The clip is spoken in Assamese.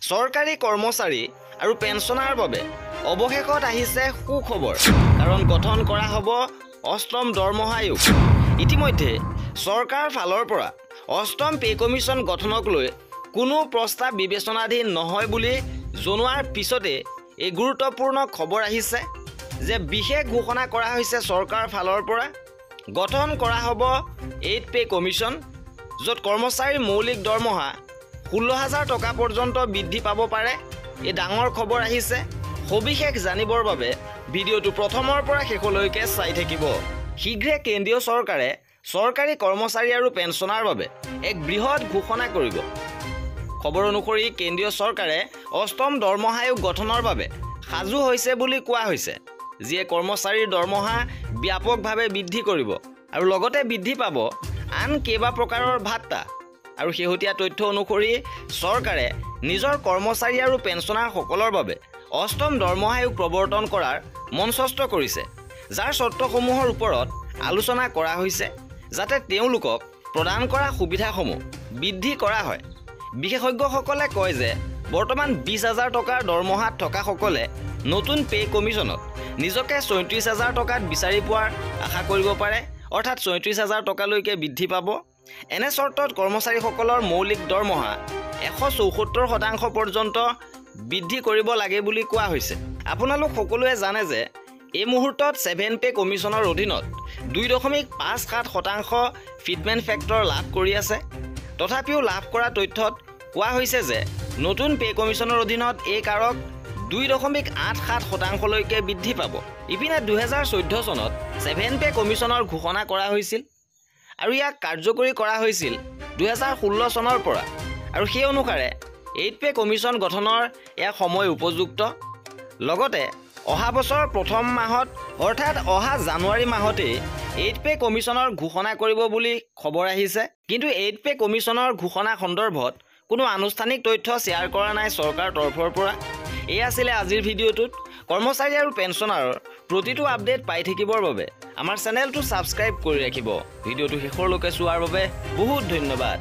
চৰকাৰী কৰ্মচাৰী আৰু পেঞ্চনাৰ বাবে অৱশেষত আহিছে সুখবৰ, কাৰণ গঠন কৰা হ'ব অষ্টম দৰমহা আয়োগ। ইতিমধ্যে চৰকাৰৰ ফালৰ পৰা অষ্টম পে কমিশ্যন গঠনক লৈ কোনো প্ৰস্তাৱ বিবেচনাধীন নহয় বুলি জনোৱাৰ পিছতে এই গুৰুত্বপূৰ্ণ খবৰ আহিছে যে বিশেষ ঘোষণা কৰা হৈছে চৰকাৰৰ ফালৰ পৰা গঠন কৰা হ'ব 8 পে কমিশ্যন, য'ত কৰ্মচাৰীৰ মৌলিক দৰমহা 16,000 টকা পৰ্যন্ত বৃদ্ধি পাব পাৰে। এই ডাঙৰ খবৰ আহিছে। সবিশেষ জানিবৰ বাবে ভিডিঅ'টো প্ৰথমৰ পৰা শেষলৈকে চাই থাকিব। শীঘ্ৰে কেন্দ্ৰীয় চৰকাৰে চৰকাৰী কৰ্মচাৰী আৰু পেঞ্চনাৰ বাবে এক বৃহৎ ঘোষণা কৰিব। খবৰ অনুসৰি কেন্দ্ৰীয় চৰকাৰে অষ্টম দৰমহা আয়োগ গঠনৰ বাবে সাজু হৈছে বুলি কোৱা হৈছে, যিয়ে কৰ্মচাৰীৰ দৰমহা ব্যাপকভাৱে বৃদ্ধি কৰিব আৰু লগতে বৃদ্ধি পাব আন কেইবা প্ৰকাৰৰ ভাত্তা। আৰু শেহতীয়া তথ্য অনুসৰি চৰকাৰে নিজৰ কৰ্মচাৰী আৰু পেঞ্চনাৰসকলৰ বাবে অষ্টম দৰমহা আয়োগ প্ৰৱৰ্তন কৰাৰ মঞ্চস্থ কৰিছে, যাৰ চৰ্তসমূহৰ ওপৰত আলোচনা কৰা হৈছে যাতে তেওঁলোকক প্ৰদান কৰা সুবিধাসমূহ বৃদ্ধি কৰা হয়। বিশেষজ্ঞসকলে কয় যে বৰ্তমান 20,000 টকাৰ দৰমহাত থকাসকলে নতুন পে কমিশ্যনত নিজকে 34,000 টকাত বিচাৰি পোৱাৰ আশা কৰিব পাৰে, অৰ্থাৎ 34,000 টকালৈকে বৃদ্ধি পাব। এনে চৰ্তত কৰ্মচাৰীসকলৰ মৌলিক দৰমহা 174% পৰ্যন্ত বৃদ্ধি কৰিব লাগে বুলি কোৱা হৈছে। আপোনালোক সকলোৱে জানে যে এই মুহূৰ্তত 7 পে কমিশ্যনৰ অধীনত 2.57% ফিটমেণ্ট ফেক্টৰ লাভ কৰি আছে। তথাপিও লাভ কৰা তথ্যত কোৱা হৈছে যে নতুন পে কমিশ্যনৰ অধীনত এই কাৰক 2.87%লৈকে বৃদ্ধি পাব। ইপিনে 2014 চনত 7 পে কমিশ্যনৰ ঘোষণা কৰা হৈছিল আৰু ইয়াক কাৰ্যকৰী কৰা হৈছিল 2016 চনৰ পৰা, আৰু সেই অনুসাৰে 8 পে কমিশ্যন গঠনৰ এয়া সময় উপযুক্ত। লগতে অহা বছৰ প্ৰথম মাহত অৰ্থাৎ অহা জানুৱাৰী মাহতেই 8 পে কমিশ্যনৰ ঘোষণা কৰিব বুলি খবৰ আহিছে। কিন্তু 8 পে কমিশ্যনৰ ঘোষণা সন্দৰ্ভত কোনো আনুষ্ঠানিক তথ্য শ্বেয়াৰ কৰা নাই চৰকাৰৰ তৰফৰ পৰা। এই আছিলে আজিৰ ভিডিঅ'টোত। কৰ্মচাৰী আৰু পেঞ্চনাৰৰ প্ৰতিটো আপডেট পাই থাকিবৰ বাবে আমাৰ চেনেলটো ছাবস্ক্ৰাইব কৰি ৰাখিব। ভিডিঅ'টো শেষলৈকে চোৱাৰ বাবে বহুত ধন্যবাদ।